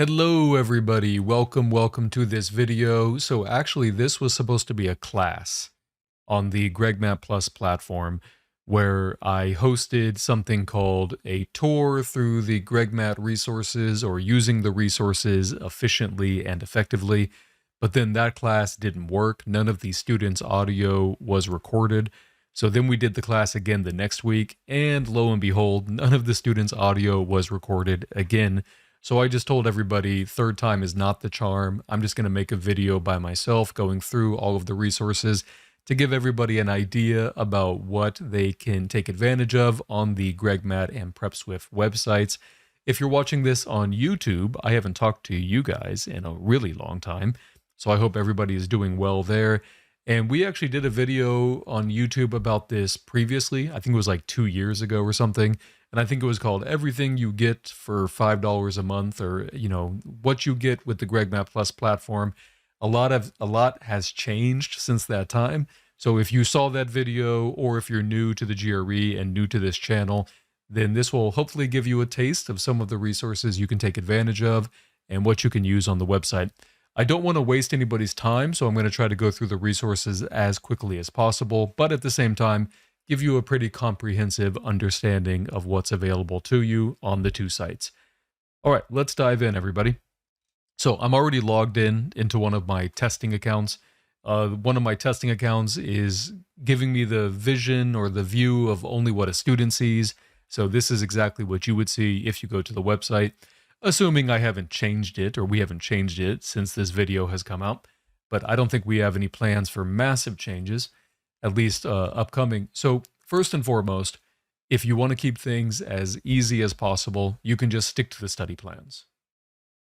Hello everybody, welcome to this video. So actually this was supposed to be a class on the GregMat Plus platform where I hosted something called a tour through the GregMat resources or using the resources efficiently and effectively. But then that class didn't work. None of the students' audio was recorded. So then we did the class again the next week, and lo and behold, none of the students' audio was recorded again. So I just told everybody third time is not the charm. I'm just going to make a video by myself going through all of the resources to give everybody an idea about what they can take advantage of on the GregMat and PrepSwift websites. If you're watching this on YouTube, I haven't talked to you guys in a really long time, so I hope everybody is doing well there. And we actually did a video on YouTube about this previously. I think it was like 2 years ago or something. And I think it was called Everything You Get for $5 a month, or, what you get with the GregMat Plus platform. A lot has changed since that time. So if you saw that video, or if you're new to the GRE and new to this channel, then this will hopefully give you a taste of some of the resources you can take advantage of and what you can use on the website. I don't want to waste anybody's time, so I'm going to try to go through the resources as quickly as possible, but at the same time, give you a pretty comprehensive understanding of what's available to you on the two sites. All right, let's dive in, everybody. So I'm already logged into one of my testing accounts. One of my testing accounts is giving me the vision or the view of only what a student sees. So this is exactly what you would see if you go to the website, assuming I haven't changed it, or we haven't changed it since this video has come out. But I don't think we have any plans for massive changes, at least upcoming. So first and foremost, if you want to keep things as easy as possible, you can just stick to the study plans.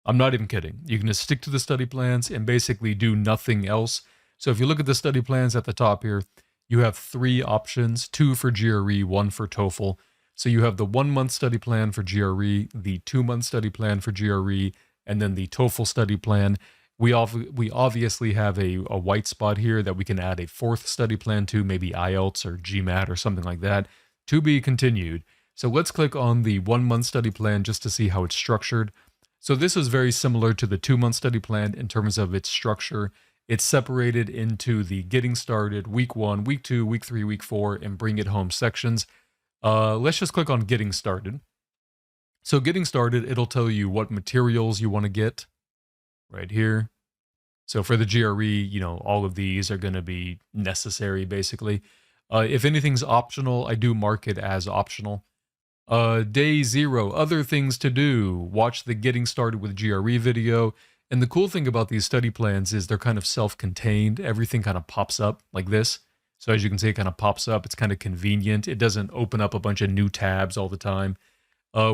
I'm not even kidding. You can just stick to the study plans and basically do nothing else. So if you look at the study plans at the top here, you have 3 options, 2 for GRE, 1 for TOEFL. So you have the 1-month study plan for GRE, the 2-month study plan for GRE, and then the TOEFL study plan. We obviously have a white spot here that we can add a 4th study plan to, maybe IELTS or GMAT or something like that, to be continued. So let's click on the 1-month study plan just to see how it's structured. So this is very similar to the 2-month study plan in terms of its structure. It's separated into the getting started, week 1, week 2, week 3, week 4, and bring it home sections. Let's just click on getting started. So getting started, it'll tell you what materials you want to get right here. So for the GRE, all of these are going to be necessary, basically. If anything's optional, I do mark it as optional. Day 0, other things to do. Watch the Getting Started with GRE video. And the cool thing about these study plans is they're kind of self-contained. Everything kind of pops up like this. So as you can see, it kind of pops up. It's kind of convenient. It doesn't open up a bunch of new tabs all the time.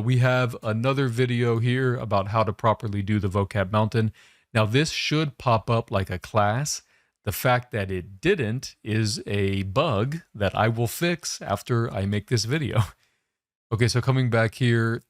We have another video here about how to properly do the Vocab Mountain. Now this should pop up like a class. The fact that it didn't is a bug that I will fix after I make this video. Okay, so coming back here,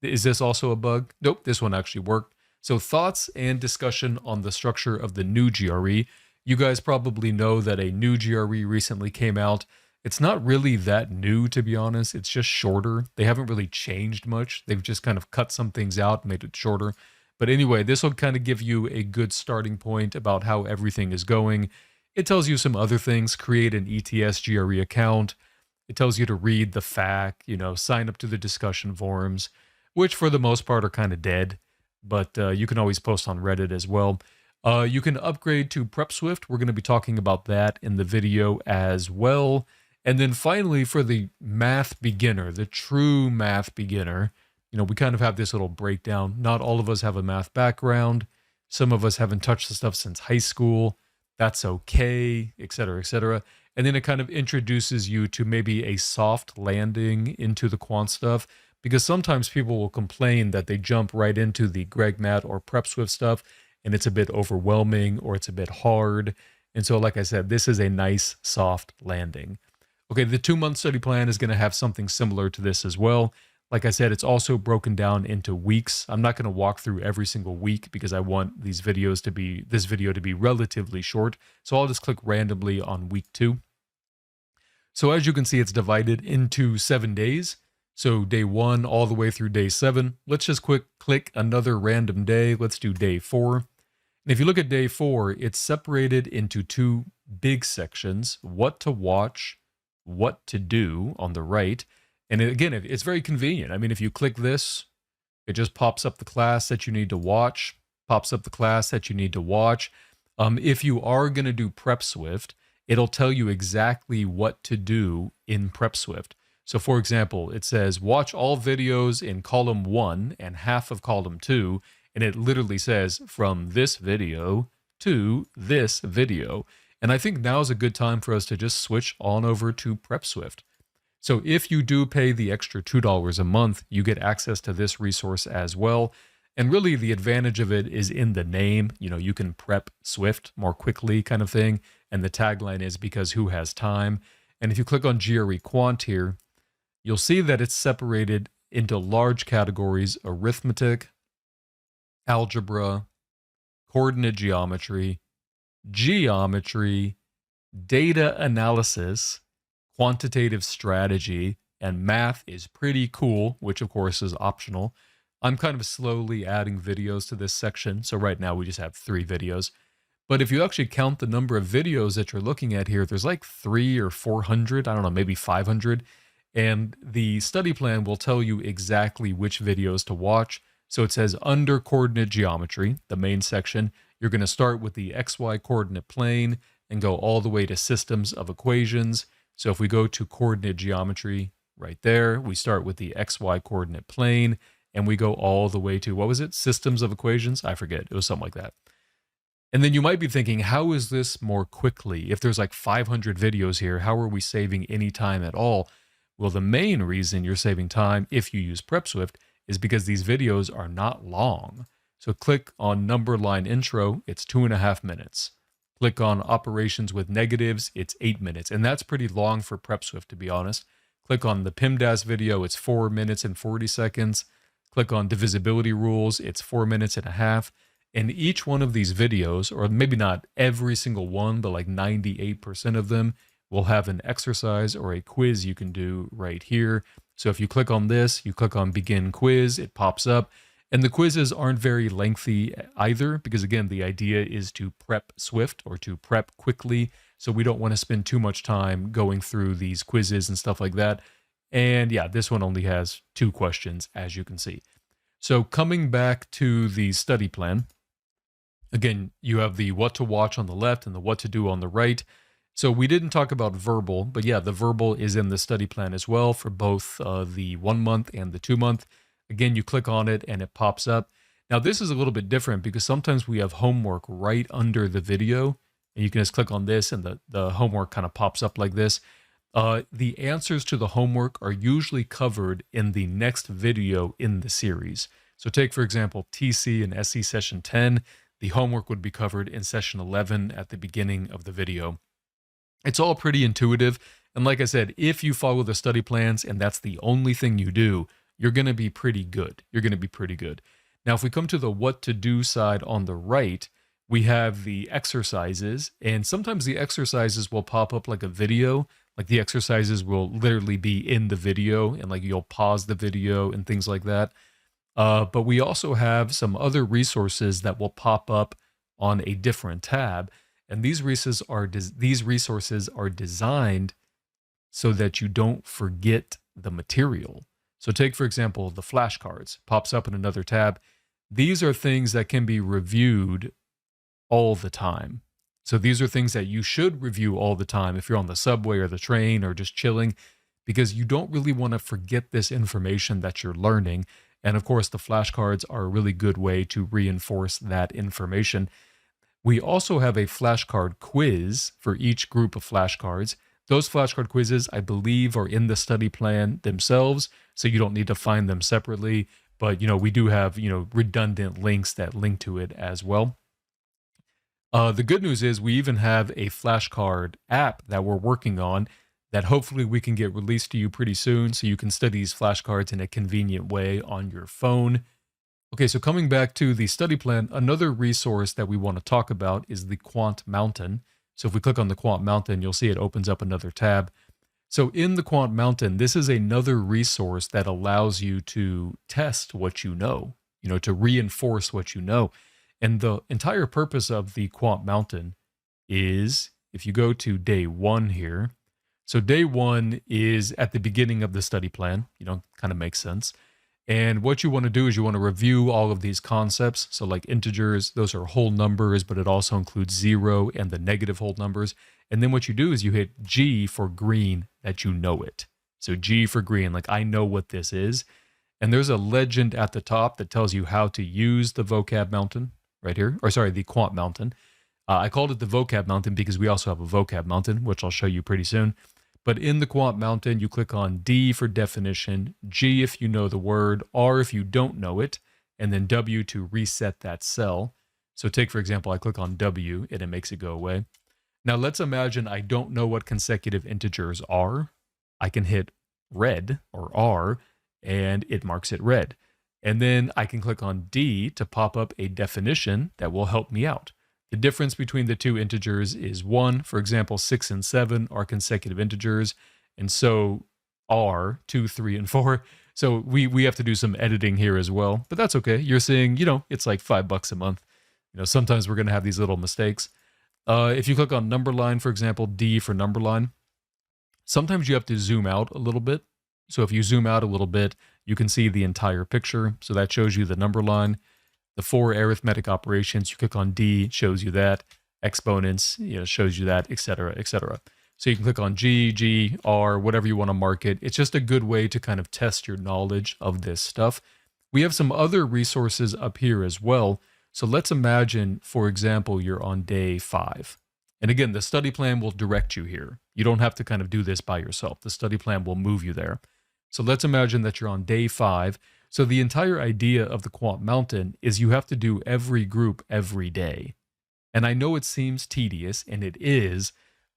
is this also a bug? Nope, this one actually worked. So thoughts and discussion on the structure of the new GRE. You guys probably know that a new GRE recently came out. It's not really that new, to be honest. It's just shorter. They haven't really changed much. They've just kind of cut some things out, made it shorter. But anyway, this will kind of give you a good starting point about how everything is going. It tells you some other things. Create an ETS GRE account. It tells you to read the FAQ, sign up to the discussion forums, which for the most part are kind of dead. But you can always post on Reddit as well. You can upgrade to PrepSwift. We're going to be talking about that in the video as well. And then finally, for the math beginner, the true math beginner, we kind of have this little breakdown. Not all of us have a math background. Some of us haven't touched the stuff since high school. That's okay, etc., etc. And then it kind of introduces you to maybe a soft landing into the quant stuff, because sometimes people will complain that they jump right into the GregMat or PrepSwift stuff, and it's a bit overwhelming or it's a bit hard. And so, like I said, this is a nice soft landing. Okay, the 2-month study plan is going to have something similar to this as well. Like I said, it's also broken down into weeks. I'm not going to walk through every single week because I want this video to be relatively short. So I'll just click randomly on week 2. So as you can see, it's divided into 7 days. So day 1 all the way through day 7. Let's just click another random day. Let's do day 4. And if you look at day 4, it's separated into two big sections: what to watch, what to do on the right. And again, it's very convenient. I mean, if you click this, it just pops up the class that you need to watch, pops up the class that you need to watch. If you are going to do PrepSwift, it'll tell you exactly what to do in PrepSwift. So for example, it says watch all videos in column 1 and half of column 2, and it literally says from this video to this video. And I think now is a good time for us to just switch on over to PrepSwift. So if you do pay the extra $2 a month, you get access to this resource as well. And really the advantage of it is in the name. You know, you can prep Swift more quickly kind of thing. And the tagline is because who has time? And if you click on GRE Quant here, you'll see that it's separated into large categories: arithmetic, algebra, coordinate geometry, geometry, data analysis, quantitative strategy, and math is pretty cool, which of course is optional. I'm kind of slowly adding videos to this section, so right now we just have 3 videos. But if you actually count the number of videos that you're looking at here, there's like 300 or 400, I don't know, maybe 500. And the study plan will tell you exactly which videos to watch. So it says under coordinate geometry, the main section, you're going to start with the XY coordinate plane and go all the way to systems of equations. So if we go to coordinate geometry right there, we start with the XY coordinate plane and we go all the way to, what was it? Systems of equations? I forget. It was something like that. And then you might be thinking, how is this more quickly? If there's like 500 videos here, how are we saving any time at all? Well, the main reason you're saving time if you use PrepSwift is because these videos are not long. So click on number line intro, it's 2.5 minutes. Click on operations with negatives, it's 8 minutes. And that's pretty long for PrepSwift, to be honest. Click on the PIMDAS video, it's 4 minutes and 40 seconds. Click on divisibility rules, it's 4 minutes and a half. And each one of these videos, or maybe not every single one, but like 98% of them, will have an exercise or a quiz you can do right here. So if you click on this, you click on begin quiz, it pops up. And the quizzes aren't very lengthy either, because again, the idea is to prep Swift or to prep quickly. So we don't want to spend too much time going through these quizzes and stuff like that. And yeah, this one only has 2 questions, as you can see. So coming back to the study plan, again, you have the what to watch on the left and the what to do on the right. So we didn't talk about verbal, but yeah, the verbal is in the study plan as well for both the 1 month and the 2 month. Again, you click on it and it pops up. Now this is a little bit different because sometimes we have homework right under the video, and you can just click on this and the homework kind of pops up like this. The answers to the homework are usually covered in the next video in the series. So take, for example, TC and SC session 10. The homework would be covered in session 11 at the beginning of the video. It's all pretty intuitive. And like I said, if you follow the study plans and that's the only thing you do, you're going to be pretty good. You're going to be pretty good. Now, if we come to the what to do side on the right, we have the exercises. And sometimes the exercises will pop up like a video. Like the exercises will literally be in the video and like you'll pause the video and things like that. But we also have some other resources that will pop up on a different tab. And these resources are designed so that you don't forget the material. So take, for example, the flashcards, pops up in another tab. These are things that can be reviewed all the time. So these are things that you should review all the time if you're on the subway or the train or just chilling, because you don't really want to forget this information that you're learning. And of course, the flashcards are a really good way to reinforce that information. We also have a flashcard quiz for each group of flashcards. Those flashcard quizzes, I believe, are in the study plan themselves, so you don't need to find them separately. But, we do have, redundant links that link to it as well. The good news is we even have a flashcard app that we're working on that hopefully we can get released to you pretty soon, so you can study these flashcards in a convenient way on your phone. Okay, so coming back to the study plan, another resource that we want to talk about is the Quant Mountain. So if we click on the Quant Mountain, you'll see it opens up another tab. So in the Quant Mountain, this is another resource that allows you to test what you know, to reinforce what you know. And the entire purpose of the Quant Mountain is, if you go to day 1 here, so day 1 is at the beginning of the study plan, kind of makes sense. And what you want to do is you want to review all of these concepts. So like integers, those are whole numbers, but it also includes 0 and the negative whole numbers. And then what you do is you hit G for green, that you know it. So G for green, like I know what this is. And there's a legend at the top that tells you how to use the vocab mountain right here, or sorry, the Quant Mountain. I called it the vocab mountain because we also have a vocab mountain, which I'll show you pretty soon. But in the Quant Mountain, you click on D for definition, G if you know the word, R if you don't know it, and then W to reset that cell. So take, for example, I click on W and it makes it go away. Now let's imagine I don't know what consecutive integers are. I can hit red or R and it marks it red. And then I can click on D to pop up a definition that will help me out. The difference between the two integers is 1. For example, 6 and 7 are consecutive integers, and so are 2, 3, and 4. So we have to do some editing here as well, but that's okay. You're seeing, it's like $5 a month. Sometimes we're going to have these little mistakes. If you click on number line, for example, D for number line, sometimes you have to zoom out a little bit. So if you zoom out a little bit, you can see the entire picture. So that shows you the number line. The 4 arithmetic operations, you click on D, shows you that. Exponents, shows you that, etc., etc. So you can click on G, G, R, whatever you want to mark it. It's just a good way to kind of test your knowledge of this stuff. We have some other resources up here as well. So let's imagine, for example, you're on day 5. And again, the study plan will direct you here. You don't have to kind of do this by yourself. The study plan will move you there. So let's imagine that you're on day 5. So the entire idea of the Quant Mountain is you have to do every group every day. And I know it seems tedious, and it is,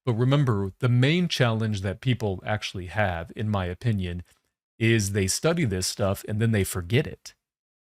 but remember, the main challenge that people actually have, in my opinion, is they study this stuff and then they forget it.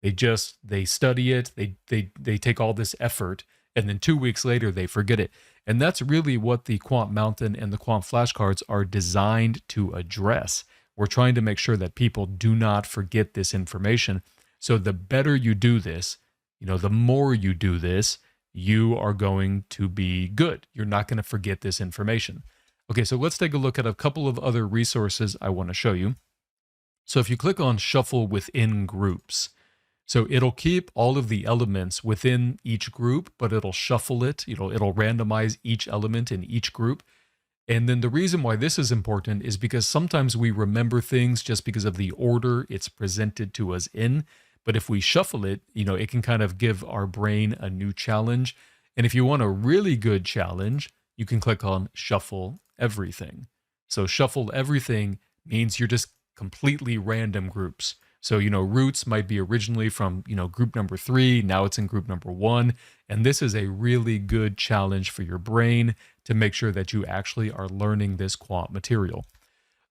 They study it, they take all this effort, and then 2 weeks later they forget it. And that's really what the Quant Mountain and the Quant flashcards are designed to address. We're trying to make sure that people do not forget this information. So the better you do this, the more you do this, you are going to be good. You're not going to forget this information. Okay, so let's take a look at a couple of other resources I want to show you. So if you click on Shuffle Within Groups, so it'll keep all of the elements within each group, but it'll shuffle it. It'll randomize each element in each group. And then the reason why this is important is because sometimes we remember things just because of the order it's presented to us in. But if we shuffle it, it can kind of give our brain a new challenge. And if you want a really good challenge, you can click on Shuffle Everything. So Shuffle Everything means you're just completely random groups. So, roots might be originally from, group number 3. Now it's in group number 1. And this is a really good challenge for your brain to make sure that you actually are learning this quant material.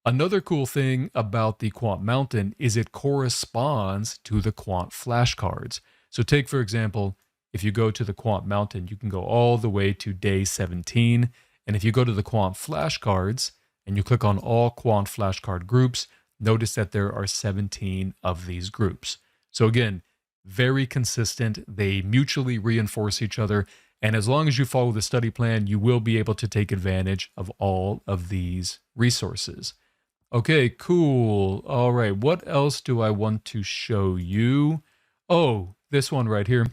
Another cool thing about the Quant Mountain is it corresponds to the quant flashcards. So take, for example, if you go to the Quant Mountain, you can go all the way to day 17. And if you go to the quant flashcards and you click on all quant flashcard groups, notice that there are 17 of these groups. So again, very consistent. They mutually reinforce each other. And as long as you follow the study plan, you will be able to take advantage of all of these resources. Okay, cool. All right, what else do I want to show you? Oh, this one right here.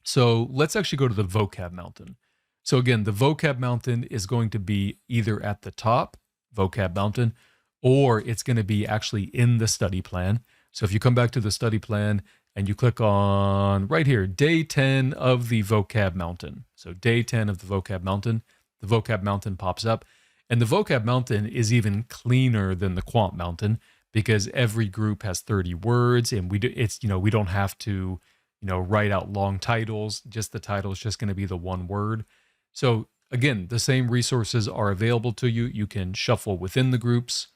So let's actually go to the vocab mountain. So again, the vocab mountain is going to be either at the top, vocab mountain, or it's going to be actually in the study plan. So if you come back to the study plan and you click on right here, day 10 of the vocab mountain. So day 10 of the vocab mountain pops up. And the vocab mountain is even cleaner than the quant mountain because every group has 30 words and we don't have to, write out long titles. Just the title is just going to be the one word. So again, the same resources are available to you. You can shuffle within the groups.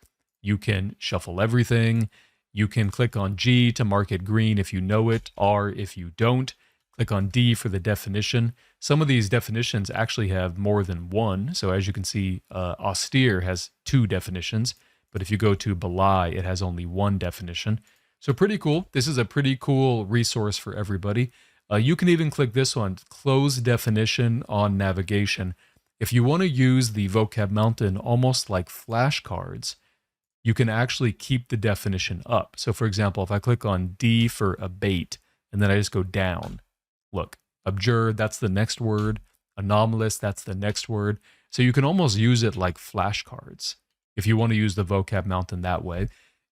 You can shuffle everything. You can click on G to mark it green if you know it, R if you don't. Click on D for the definition. Some of these definitions actually have more than one. So as you can see, austere has 2 definitions, but if you go to belie, it has only 1 definition. So pretty cool. This is a pretty cool resource for everybody. You can even click this one, close definition on navigation. If you want to use the Vocab Mountain almost like flashcards, you can actually keep the definition up. So for example, if I click on D for abate, and then I just go down, look, abjure, that's the next word. Anomalous, that's the next word. So you can almost use it like flashcards if you want to use the Vocab Mountain that way.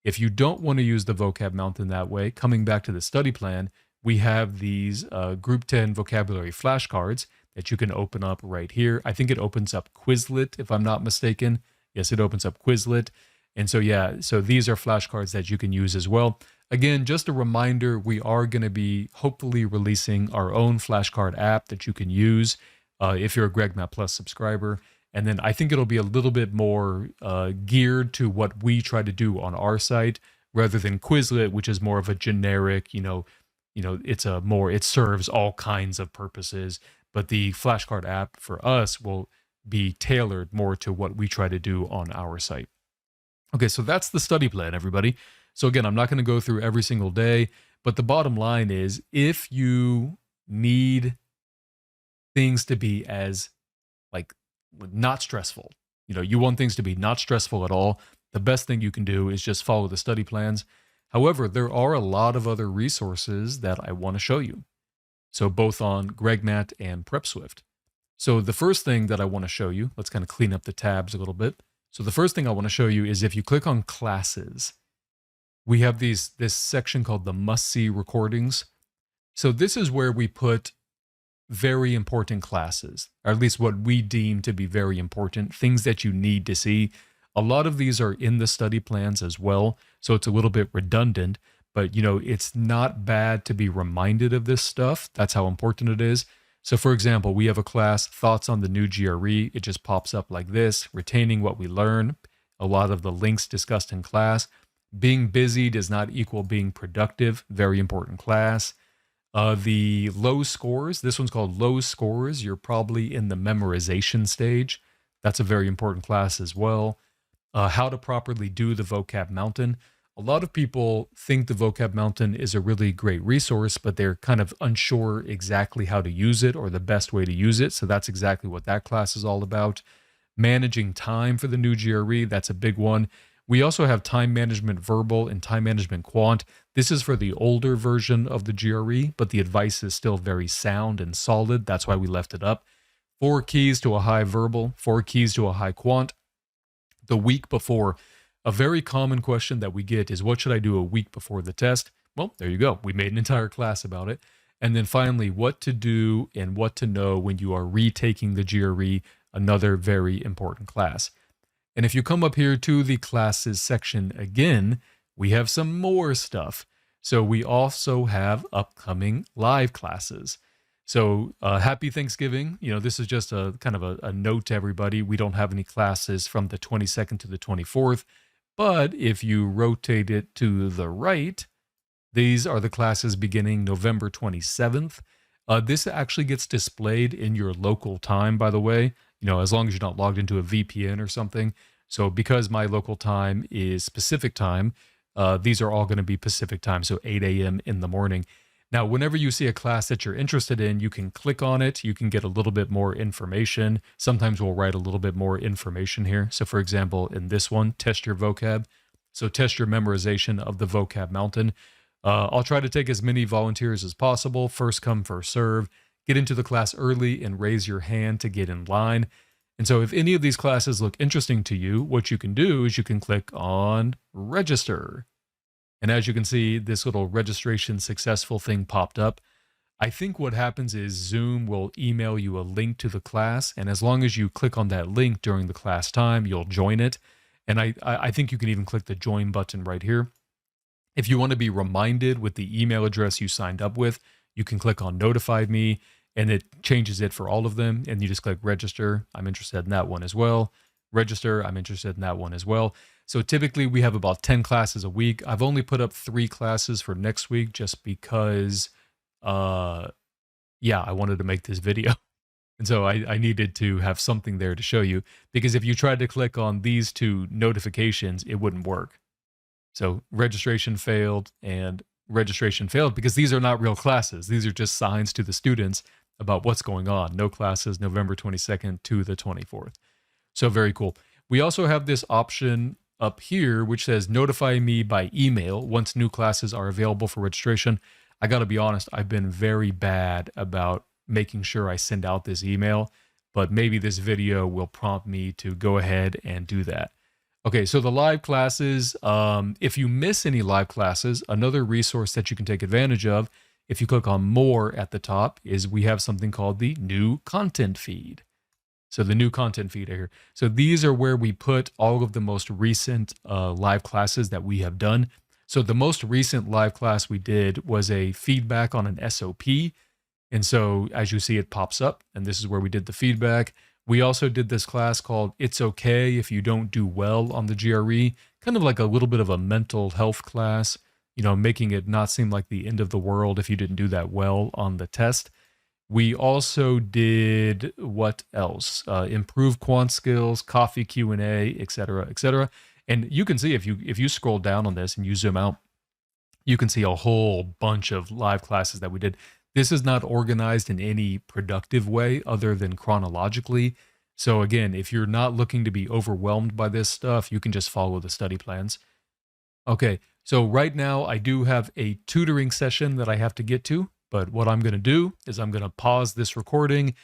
If you don't want to use the Vocab Mountain that way, coming back to the study plan, we have these Group 10 vocabulary flashcards that you can open up right here. I think it opens up Quizlet, if I'm not mistaken. Yes, it opens up Quizlet. And so, yeah, so these are flashcards that you can use as well. Again, just a reminder, we are going to be hopefully releasing our own flashcard app that you can use if you're a GregMat Plus subscriber. And then I think it'll be a little bit more geared to what we try to do on our site rather than Quizlet, which is more of a generic, it serves all kinds of purposes. But the flashcard app for us will be tailored more to what we try to do on our site. Okay, so that's the study plan, everybody. So again, I'm not going to go through every single day, but the bottom line is if you need things to be as not stressful, you want things to be not stressful at all, the best thing you can do is just follow the study plans. However, there are a lot of other resources that I want to show you. So both on GregMat and PrepSwift. So the first thing that I want to show you, let's kind of clean up the tabs a little bit. So the first thing I want to show you is if you click on classes, we have this section called the must-see recordings. So this is where we put very important classes, or at least what we deem to be very important, things that you need to see. A lot of these are in the study plans as well, so it's a little bit redundant, but it's not bad to be reminded of this stuff. That's how important it is. So for example, we have a class, Thoughts on the New GRE. It just pops up like this, retaining what we learn, a lot of the links discussed in class. Being busy does not equal being productive, very important class. The low scores, this one's called low scores. You're probably in the memorization stage. That's a very important class as well. How to properly do the Vocab Mountain. A lot of people think the Vocab Mountain is a really great resource, but they're kind of unsure exactly how to use it or the best way to use it. So that's exactly what that class is all about. Managing time for the new GRE, that's a big one. We also have time management verbal and time management quant. This is for the older version of the GRE, but the advice is still very sound and solid. That's why we left it up. 4 keys to a high verbal, 4 keys to a high quant. The week before, a very common question that we get is, what should I do a week before the test? Well, there you go. We made an entire class about it. And then finally, what to do and what to know when you are retaking the GRE, another very important class. And if you come up here to the classes section again, we have some more stuff. So we also have upcoming live classes. So happy Thanksgiving. This is just a kind of a note to everybody. We don't have any classes from the 22nd to the 24th. But if you rotate it to the right, these are the classes beginning November 27th. This actually gets displayed in your local time, by the way, as long as you're not logged into a VPN or something. So because my local time is Pacific time, these are all going to be Pacific time, so 8 a.m. in the morning. Now, whenever you see a class that you're interested in, you can click on it. You can get a little bit more information. Sometimes we'll write a little bit more information here. So for example, in this one, test your vocab. So test your memorization of the Vocab Mountain. I'll try to take as many volunteers as possible. First come, first serve. Get into the class early and raise your hand to get in line. And so if any of these classes look interesting to you, what you can do is you can click on register. And as you can see, this little registration successful thing popped up. I think what happens is Zoom will email you a link to the class. And as long as you click on that link during the class time, you'll join it. And I think you can even click the join button right here. If you want to be reminded with the email address you signed up with, you can click on notify me and it changes it for all of them. And you just click register. I'm interested in that one as well. Register. I'm interested in that one as well. So typically we have about 10 classes a week. I've only put up 3 classes for next week just because yeah, I wanted to make this video. And so I needed to have something there to show you, because if you tried to click on these two notifications, it wouldn't work. So registration failed because these are not real classes. These are just signs to the students about what's going on. No classes, November 22nd to the 24th. So very cool. We also have this option up here, which says notify me by email once new classes are available for registration. I got to be honest, I've been very bad about making sure I send out this email, but maybe this video will prompt me to go ahead and do that. Okay, so the live classes, if you miss any live classes, another resource that you can take advantage of, if you click on more at the top, is we have something called the new content feed. So the new content feed here. So these are where we put all of the most recent live classes that we have done. So the most recent live class we did was a feedback on an SOP. And so as you see, it pops up, and this is where we did the feedback. We also did this class called It's Okay If You Don't Do Well on the GRE, kind of like a little bit of a mental health class, you know, making it not seem like the end of the world if you didn't do that well on the test. We also did what else? Improve quant skills, coffee Q&A, etc., etc. And you can see if you scroll down on this and you zoom out, you can see a whole bunch of live classes that we did. This is not organized in any productive way other than chronologically. So again, if you're not looking to be overwhelmed by this stuff, you can just follow the study plans. Okay, so right now I do have a tutoring session that I have to get to, but what I'm going to do is I'm going to pause this recording,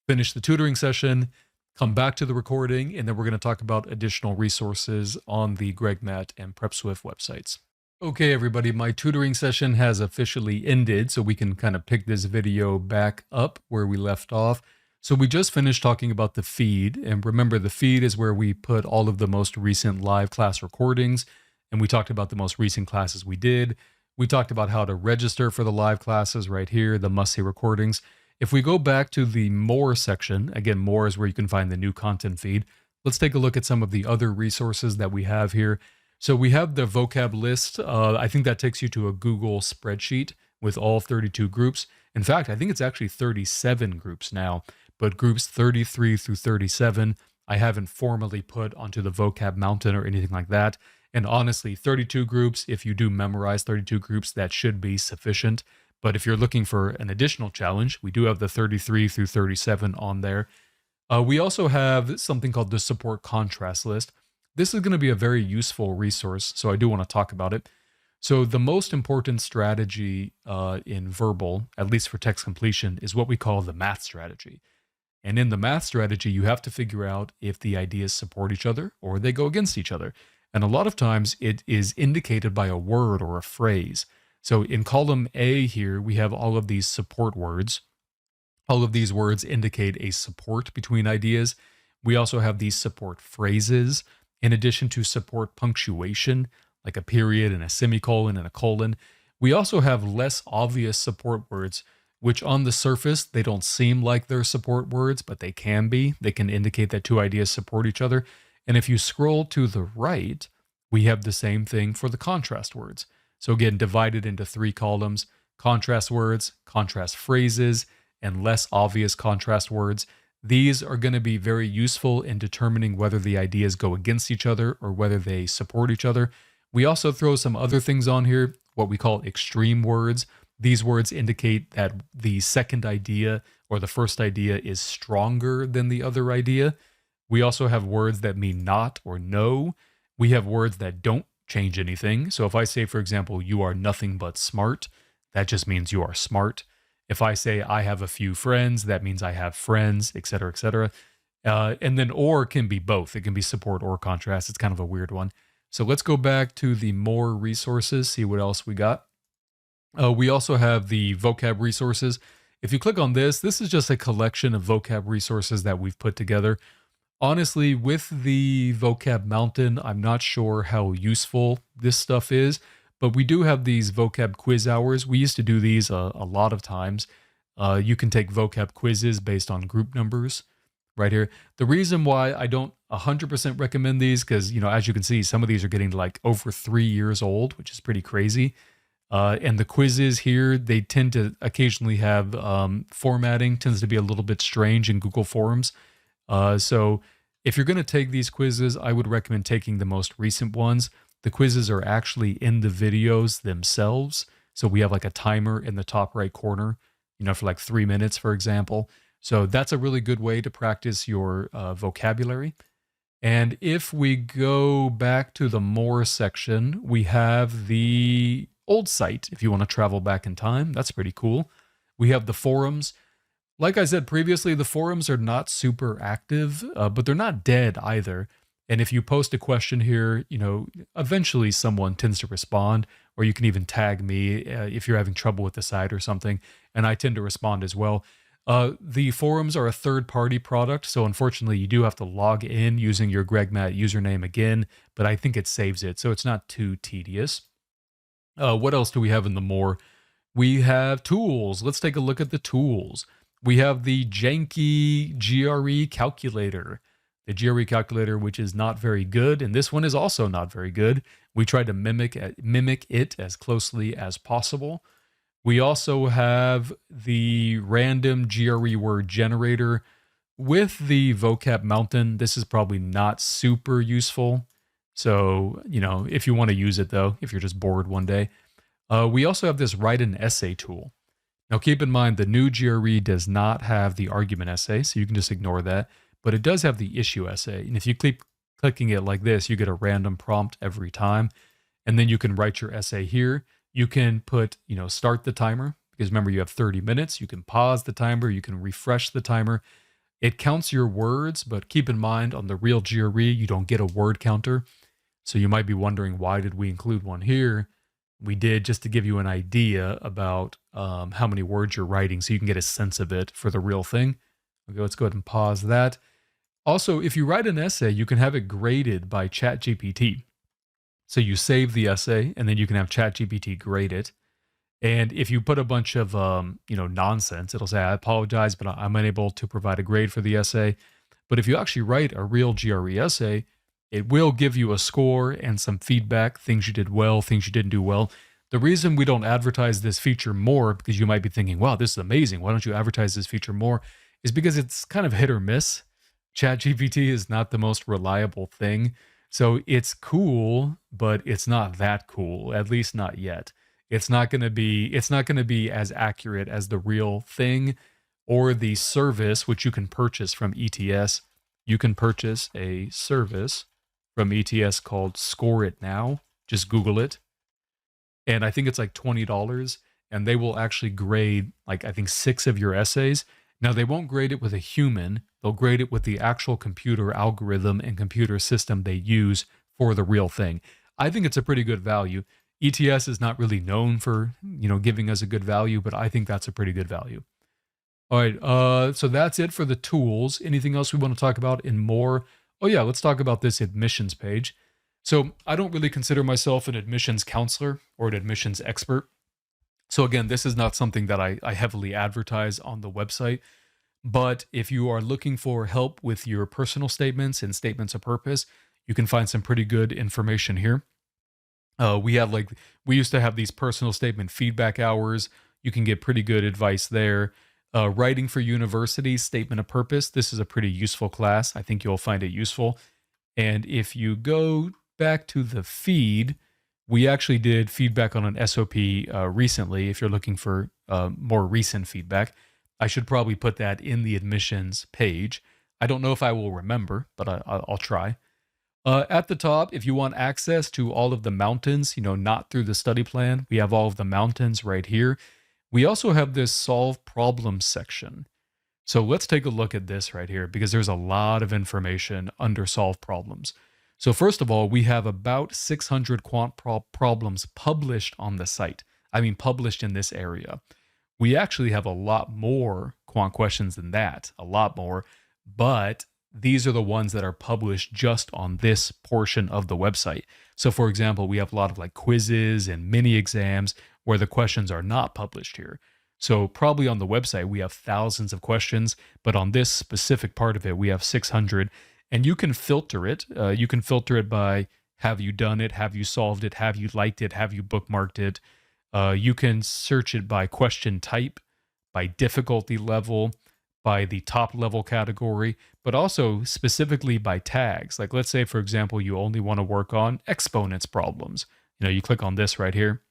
finish the tutoring session, come back to the recording, and then we're going to talk about additional resources on the GregMat and PrepSwift websites. Okay, everybody, my tutoring session has officially ended, so we can kind of pick this video back up where we left off. So we just finished talking about the feed, and remember, the feed is where we put all of the most recent live class recordings, and we talked about the most recent classes we did. We talked about how to register for the live classes right here, the must-see recordings. If we go back to the more section, again, more is where you can find the new content feed. Let's take a look at some of the other resources that we have here. So we have the vocab list. I think that takes you to a Google spreadsheet with all 32 groups. In fact, I think it's actually 37 groups now, but groups 33 through 37, I haven't formally put onto the Vocab Mountain or anything like that. And honestly, 32 groups, if you do memorize 32 groups, that should be sufficient. But if you're looking for an additional challenge, we do have the 33 through 37 on there. We also have something called the support contrast list. This is going to be a very useful resource, so I do want to talk about it. So the most important strategy in verbal, at least for text completion, is what we call the math strategy. And in the math strategy, you have to figure out if the ideas support each other or they go against each other. And a lot of times it is indicated by a word or a phrase. So in column A here, we have all of these support words. All of these words indicate a support between ideas. We also have these support phrases, in addition to support punctuation, like a period and a semicolon and a colon. We also have less obvious support words, which on the surface, they don't seem like they're support words, but they can be. They can indicate that two ideas support each other. And if you scroll to the right, we have the same thing for the contrast words. So again, divided into three columns: contrast words, contrast phrases, and less obvious contrast words. These are going to be very useful in determining whether the ideas go against each other or whether they support each other. We also throw some other things on here, what we call extreme words. These words indicate that the second idea or the first idea is stronger than the other idea. We also have words that mean not or no. We have words that don't change anything. So if I say, for example, you are nothing but smart, that just means you are smart. If I say I have a few friends, that means I have friends, etc., etc. And then or can be both. It can be support or contrast. It's kind of a weird one. So let's go back to the more resources, see what else we got. We also have the vocab resources. If you click on this, this is just a collection of vocab resources that we've put together. Honestly, with the Vocab Mountain, I'm not sure how useful this stuff is. But we do have these vocab quiz hours. We used to do these a lot of times. You can take vocab quizzes based on group numbers right here. The reason why I don't 100% recommend these, because, you know, as you can see, some of these are getting like over 3 years old, which is pretty crazy. And the quizzes here, they tend to occasionally have formatting, tends to be a little bit strange in Google Forms. So if you're going to take these quizzes, I would recommend taking the most recent ones. The quizzes are actually in the videos themselves. So we have like a timer in the top right corner, for like 3 minutes, for example. So that's a really good way to practice your vocabulary. And if we go back to the more section, we have the old site. If you want to travel back in time, that's pretty cool. We have the forums. Like I said previously, the forums are not super active, but they're not dead either. And if you post a question here, eventually someone tends to respond, or you can even tag me if you're having trouble with the site or something, and I tend to respond as well. The forums are a third-party product, so unfortunately you do have to log in using your GregMat username again, but I think it saves it, so it's not too tedious. What else do we have in the more? We have tools. Let's take a look at the tools. We have the janky GRE calculator. The GRE calculator, which is not very good, and this one is also not very good. We tried to mimic it as closely as possible. We also have the random GRE word generator with the Quant Mountain. This is probably not super useful. So, if you want to use it though, if you're just bored one day. We also have this write an essay tool. Now keep in mind the new GRE does not have the argument essay, so you can just ignore that. But it does have the issue essay. And if you keep clicking it like this, you get a random prompt every time. And then you can write your essay here. You can put, start the timer, because remember you have 30 minutes. You can pause the timer. You can refresh the timer. It counts your words, but keep in mind on the real GRE, you don't get a word counter. So you might be wondering, why did we include one here? We did just to give you an idea about how many words you're writing so you can get a sense of it for the real thing. Okay, let's go ahead and pause that. Also, if you write an essay, you can have it graded by ChatGPT. So you save the essay, and then you can have ChatGPT grade it. And if you put a bunch of nonsense, it'll say, I apologize, but I'm unable to provide a grade for the essay. But if you actually write a real GRE essay, it will give you a score and some feedback, things you did well, things you didn't do well. The reason we don't advertise this feature more, because you might be thinking, wow, this is amazing, why don't you advertise this feature more, is because it's kind of hit or miss. ChatGPT is not the most reliable thing. So it's cool, but it's not that cool, at least not yet. It's not going to be as accurate as the real thing or the service, which you can purchase from ETS. You can purchase a service from ETS called Score It Now. Just Google it. And I think it's like $20, and they will actually grade, like, I think 6 of your essays. Now, they won't grade it with a human. They'll grade it with the actual computer algorithm and computer system they use for the real thing. I think it's a pretty good value. ETS is not really known for, giving us a good value, but I think that's a pretty good value. All right, so that's it for the tools. Anything else we want to talk about in more? Oh yeah, let's talk about this admissions page. So I don't really consider myself an admissions counselor or an admissions expert. So again, this is not something that I heavily advertise on the website. But if you are looking for help with your personal statements and statements of purpose, you can find some pretty good information here. We used to have these personal statement feedback hours. You can get pretty good advice there. Writing for universities, statement of purpose. This is a pretty useful class. I think you'll find it useful. And if you go back to the feed, we actually did feedback on an SOP recently. If you're looking for more recent feedback, I should probably put that in the admissions page. I don't know if I will remember, but I'll try. At the top, if you want access to all of the mountains, not through the study plan, we have all of the mountains right here. We also have this solve problems section. So let's take a look at this right here, because there's a lot of information under solve problems. So first of all, we have about 600 quant problems published on the site. I mean, published in this area. We actually have a lot more quant questions than that, a lot more, but these are the ones that are published just on this portion of the website. So for example, we have a lot of like quizzes and mini exams where the questions are not published here. So probably on the website, we have thousands of questions, but on this specific part of it, we have 600, and you can filter it. You can filter it by, have you done it? Have you solved it? Have you liked it? Have you bookmarked it? You can search it by question type, by difficulty level, by the top level category, but also specifically by tags. Like let's say, for example, you only want to work on exponents problems. You click on this right here,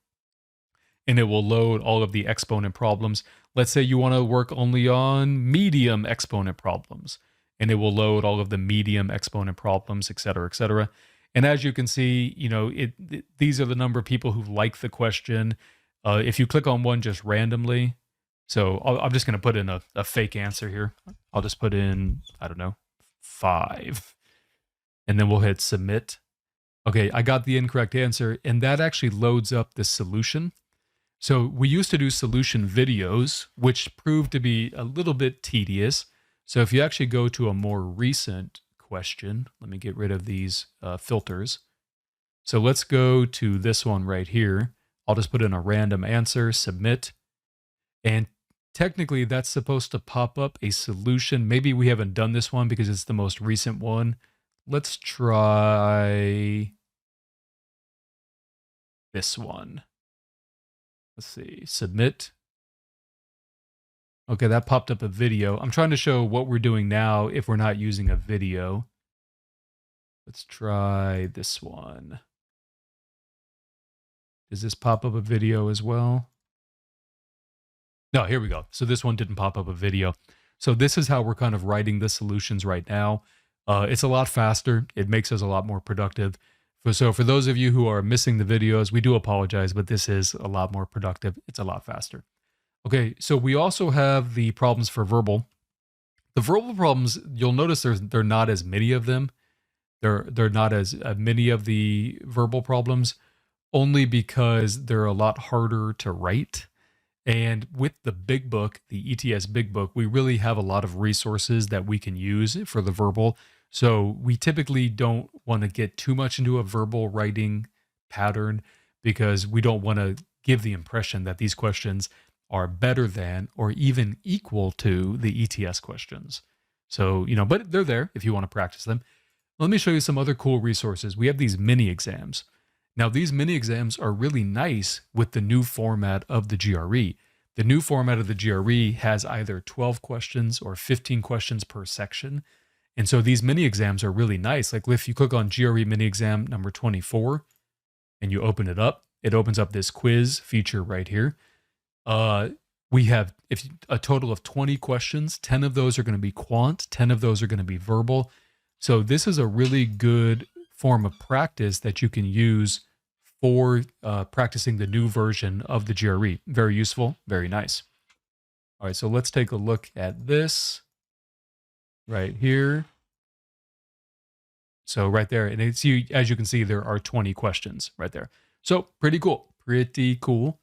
and it will load all of the exponent problems. Let's say you want to work only on medium exponent problems, and it will load all of the medium exponent problems, et cetera, et cetera. And as you can see, these are the number of people who like the question. If you click on one just randomly, so I'm just going to put in a fake answer here. I'll just put in, I don't know, 5. And then we'll hit submit. Okay, I got the incorrect answer, and that actually loads up the solution. So we used to do solution videos, which proved to be a little bit tedious. So if you actually go to a more recent question, let me get rid of these filters. So let's go to this one right here. I'll just put in a random answer, submit. And technically that's supposed to pop up a solution. Maybe we haven't done this one because it's the most recent one. Let's try this one. Let's see, submit. Okay, that popped up a video. I'm trying to show what we're doing now if we're not using a video. Let's try this one. Does this pop up a video as well? No, here we go. So this one didn't pop up a video. So this is how we're kind of writing the solutions right now. It's a lot faster. It makes us a lot more productive. So for those of you who are missing the videos, we do apologize, but this is a lot more productive. It's a lot faster. Okay, so we also have the problems for verbal. The verbal problems, you'll notice there are not as many of them. There are not as many of the verbal problems, only because they're a lot harder to write. And with the big book, the ETS big book, we really have a lot of resources that we can use for the verbal. So we typically don't want to get too much into a verbal writing pattern because we don't want to give the impression that these questions are better than or even equal to the ETS questions. So, but they're there if you want to practice them. Let me show you some other cool resources. We have these mini exams. Now, these mini exams are really nice with the new format of the GRE. The new format of the GRE has either 12 questions or 15 questions per section. And so these mini exams are really nice. Like if you click on GRE mini exam number 24 and you open it up, it opens up this quiz feature right here. We have a total of 20 questions. 10 of those are going to be quant, 10 of those are going to be verbal. So this is a really good form of practice that you can use for practicing the new version of the GRE. Very useful, very nice. All right, so let's take a look at this right here. So right there, and as you can see, there are 20 questions right there. So pretty cool, pretty cool.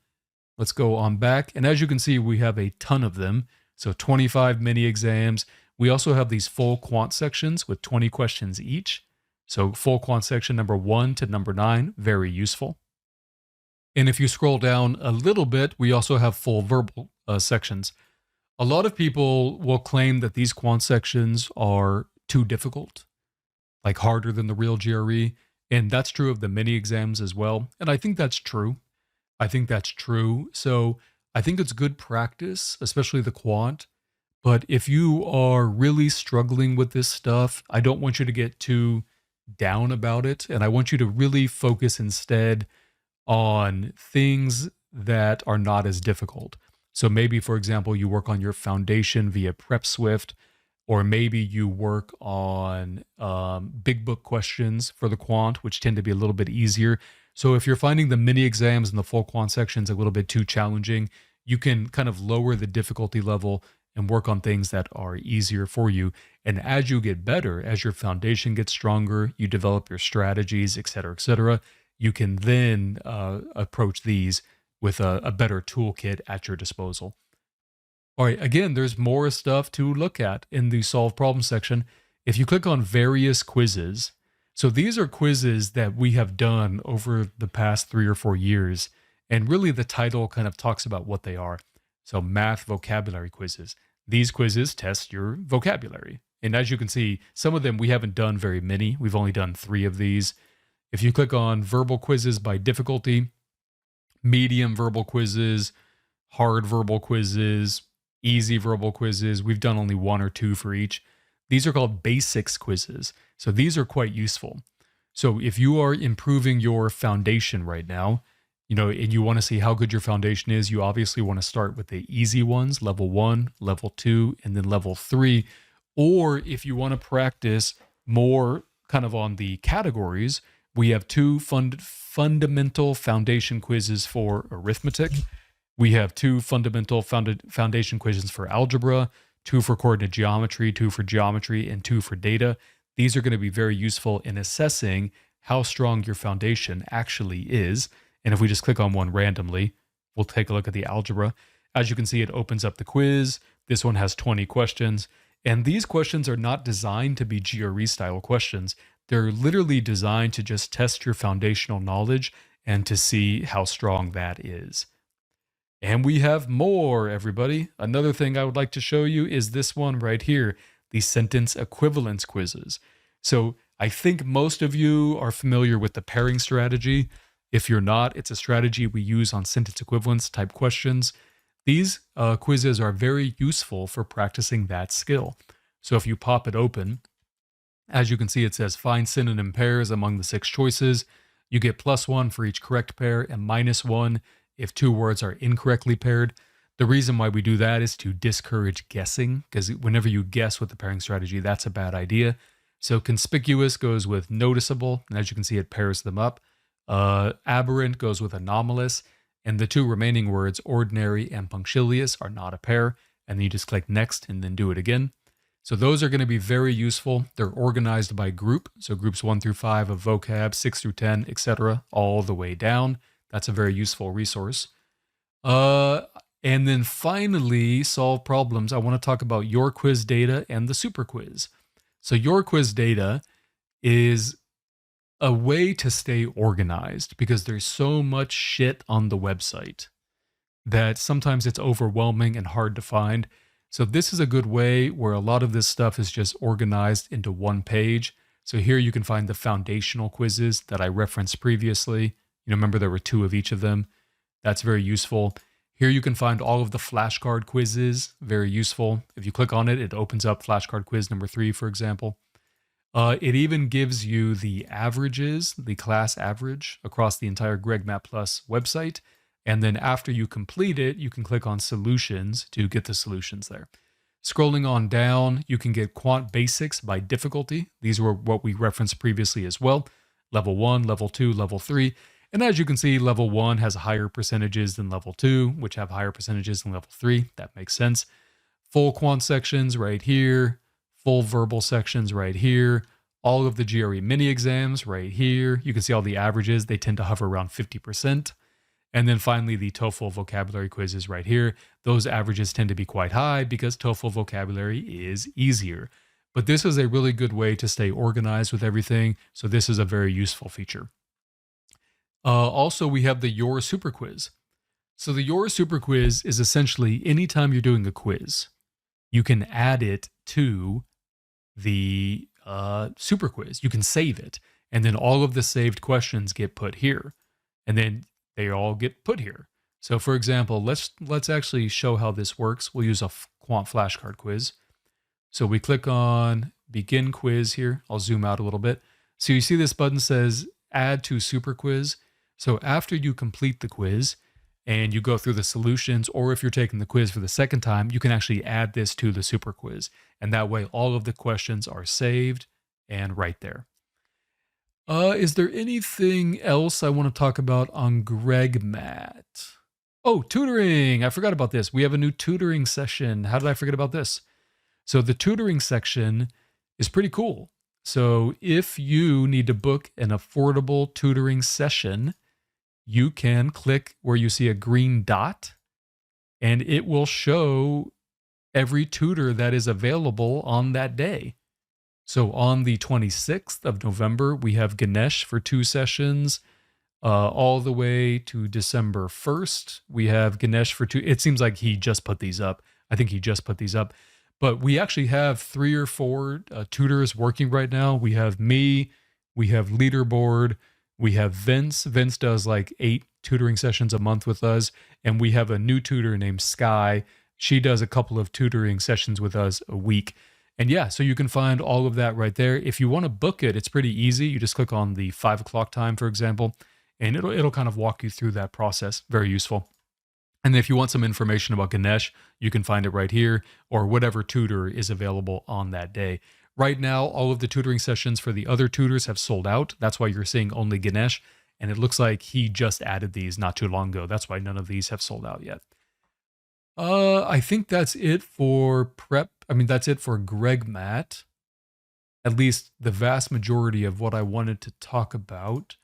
Let's go on back. And as you can see, we have a ton of them. So 25 mini exams. We also have these full quant sections with 20 questions each. So full quant section number 1 to number 9, very useful. And if you scroll down a little bit, we also have full verbal sections. A lot of people will claim that these quant sections are too difficult, like harder than the real GRE. And that's true of the mini exams as well. And I think that's true. So I think it's good practice, especially the quant. But if you are really struggling with this stuff, I don't want you to get too down about it. And I want you to really focus instead on things that are not as difficult. So maybe, for example, you work on your foundation via PrepSwift, or maybe you work on big book questions for the quant, which tend to be a little bit easier. So if you're finding the mini exams and the full quant sections a little bit too challenging, you can kind of lower the difficulty level and work on things that are easier for you. And as you get better, as your foundation gets stronger, you develop your strategies, et cetera, you can then approach these with a better toolkit at your disposal. All right, again, there's more stuff to look at in the solve problem section. If you click on various quizzes, so these are quizzes that we have done over the past 3 or 4 years. And really the title kind of talks about what they are. So math vocabulary quizzes. These quizzes test your vocabulary. And as you can see, some of them we haven't done very many. We've only done 3 of these. If you click on verbal quizzes by difficulty, medium verbal quizzes, hard verbal quizzes, easy verbal quizzes. We've done only 1 or 2 for each. These are called basics quizzes. So these are quite useful. So if you are improving your foundation right now, and you want to see how good your foundation is, you obviously want to start with the easy ones, level 1, level 2, and then level 3. Or if you want to practice more kind of on the categories, we have 2 fundamental foundation quizzes for arithmetic. We have 2 fundamental foundation quizzes for algebra, 2 for coordinate geometry, 2 for geometry, and 2 for data. These are going to be very useful in assessing how strong your foundation actually is. And if we just click on one randomly, we'll take a look at the algebra. As you can see, it opens up the quiz. This one has 20 questions. And these questions are not designed to be GRE style questions. They're literally designed to just test your foundational knowledge and to see how strong that is. And we have more, everybody. Another thing I would like to show you is this one right here, the sentence equivalence quizzes. So I think most of you are familiar with the pairing strategy. If you're not, it's a strategy we use on sentence equivalence type questions. These quizzes are very useful for practicing that skill. So if you pop it open, as you can see, it says find synonym pairs among the 6 choices. You get +1 for each correct pair and -1 if 2 words are incorrectly paired. The reason why we do that is to discourage guessing, because whenever you guess with the pairing strategy, that's a bad idea. So conspicuous goes with noticeable, and as you can see, it pairs them up. Aberrant goes with anomalous, and the 2 remaining words, ordinary and punctilious, are not a pair, and then you just click next and then do it again. So those are going to be very useful. They're organized by group, so groups 1 through 5 of vocab, 6 through 10, etc., all the way down. That's a very useful resource. And then finally, solve problems. I want to talk about your quiz data and the super quiz. So your quiz data is a way to stay organized because there's so much shit on the website that sometimes it's overwhelming and hard to find. So this is a good way where a lot of this stuff is just organized into one page. So here you can find the foundational quizzes that I referenced previously. Remember there were 2 of each of them. That's very useful. Here you can find all of the flashcard quizzes, very useful. If you click on it, it opens up flashcard quiz number 3, for example. It even gives you the averages, the class average across the entire GregMat Plus website. And then after you complete it, you can click on solutions to get the solutions there. Scrolling on down, you can get quant basics by difficulty. These were what we referenced previously as well. Level 1, level 2, level 3. And as you can see, level 1 has higher percentages than level 2, which have higher percentages than level 3. That makes sense. Full quant sections right here. Full verbal sections right here. All of the GRE mini exams right here. You can see all the averages. They tend to hover around 50%. And then finally, the TOEFL vocabulary quizzes right here. Those averages tend to be quite high because TOEFL vocabulary is easier. But this is a really good way to stay organized with everything. So this is a very useful feature. Also, we have the Your Super Quiz. So the Your Super Quiz is essentially anytime you're doing a quiz, you can add it to the Super Quiz. You can save it. And then all of the saved questions get put here. And then they all get put here. So for example, let's actually show how this works. We'll use a quant flashcard quiz. So we click on begin quiz here. I'll zoom out a little bit. So you see this button says add to super quiz. So after you complete the quiz and you go through the solutions, or if you're taking the quiz for the second time, you can actually add this to the super quiz. And that way all of the questions are saved and right there. Is there anything else I want to talk about on GregMat? Oh, tutoring. I forgot about this. We have a new tutoring session. How did I forget about this? So the tutoring section is pretty cool. So if you need to book an affordable tutoring session, you can click where you see a green dot and it will show every tutor that is available on that day. So on the 26th of November, we have Ganesh for 2 sessions. All the way to December 1st, we have Ganesh for 2. It seems like he just put these up. I think he just put these up. But we actually have 3 or 4 tutors working right now. We have me, we have Leaderboard, We have Vince. Vince does like 8 tutoring sessions a month with us. And we have a new tutor named Sky. She does a couple of tutoring sessions with us a week. And yeah, so you can find all of that right there. If you want to book it, it's pretty easy. You just click on the 5 o'clock time, for example, and it'll kind of walk you through that process. Very useful. And if you want some information about Ganesh, you can find it right here, or whatever tutor is available on that day. Right now, all of the tutoring sessions for the other tutors have sold out. That's why you're seeing only Ganesh. And it looks like he just added these not too long ago. That's why none of these have sold out yet. I think that's it for that's it for GregMat. At least the vast majority of what I wanted to talk about.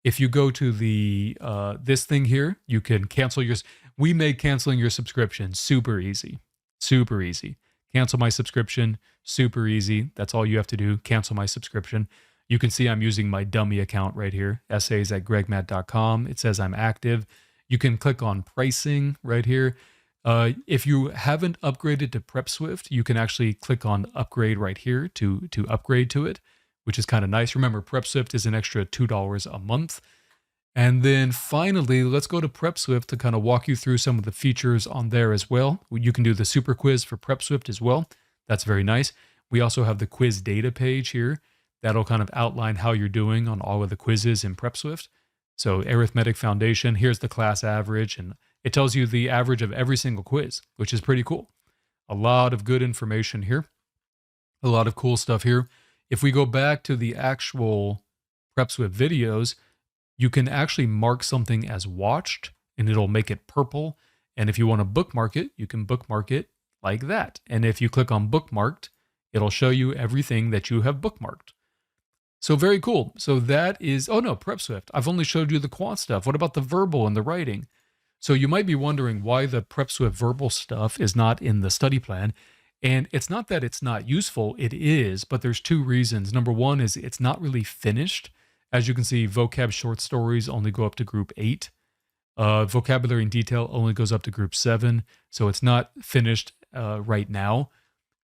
If you go to the this thing here, you can cancel your. We made canceling your subscription super easy, super easy. Cancel my subscription, super easy. That's all you have to do. Cancel my subscription. You can see I'm using my dummy account right here. essays@gregmat.com. It says I'm active. You can click on pricing right here. If you haven't upgraded to PrepSwift, you can actually click on upgrade right here to upgrade to it, which is kind of nice. Remember, PrepSwift is an extra $2 a month. And then finally, let's go to PrepSwift to kind of walk you through some of the features on there as well. You can do the super quiz for PrepSwift as well. That's very nice. We also have the quiz data page here. That'll kind of outline how you're doing on all of the quizzes in PrepSwift. So arithmetic foundation, here's the class average, and it tells you the average of every single quiz, which is pretty cool. A lot of good information here. A lot of cool stuff here. If we go back to the actual PrepSwift videos, you can actually mark something as watched, and it'll make it purple. And if you want to bookmark it, you can bookmark it like that. And if you click on bookmarked, it'll show you everything that you have bookmarked. So very cool. So that is, oh no, PrepSwift. I've only showed you the quant stuff. What about the verbal and the writing? So you might be wondering why the PrepSwift verbal stuff is not in the study plan. And it's not that it's not useful, it is, but there's 2 reasons. Number 1 is it's not really finished. As you can see, vocab short stories only go up to group 8. Vocabulary in detail only goes up to group 7. So it's not finished right now.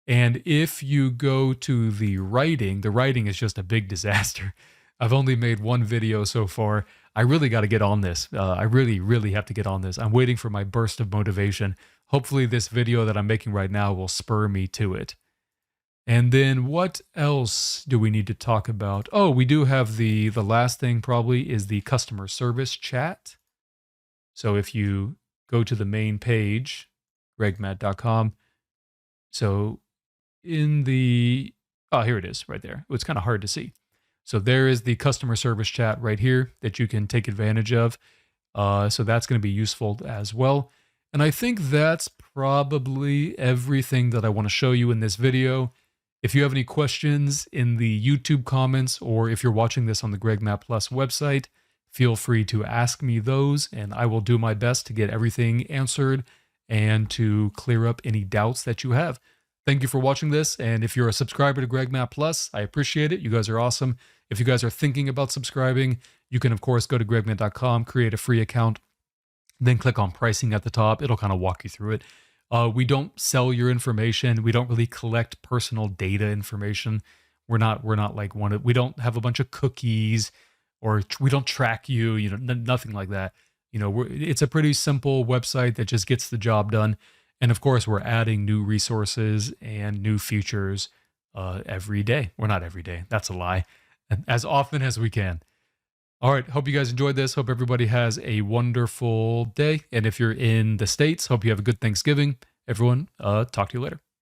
And if you go to the writing is just a big disaster. I've only made 1 video so far. I really got to get on this. I really have to get on this. I'm waiting for my burst of motivation. Hopefully this video that I'm making right now will spur me to it. And then what else do we need to talk about? Oh, we do have the last thing probably is the customer service chat. So if you go to the main page, gregmat.com, so in the, oh, here it is right there. It's kind of hard to see. So there is the customer service chat right here that you can take advantage of. So that's going to be useful as well. And I think that's probably everything that I want to show you in this video. If you have any questions in the YouTube comments, or if you're watching this on the GregMat Plus website, feel free to ask me those, and I will do my best to get everything answered and to clear up any doubts that you have. Thank you for watching this, and if you're a subscriber to GregMat Plus, I appreciate it. You guys are awesome. If you guys are thinking about subscribing, you can, of course, go to gregmat.com, create a free account, then click on pricing at the top. It'll kind of walk you through it. We don't sell your information. We don't really collect personal data information. We're not like we don't have a bunch of cookies, or we don't track you, nothing like that. It's a pretty simple website that just gets the job done. And of course, we're adding new resources and new features every day. Well, not every day. That's a lie. As often as we can. All right. Hope you guys enjoyed this. Hope everybody has a wonderful day. And if you're in the States, hope you have a good Thanksgiving. Everyone, talk to you later.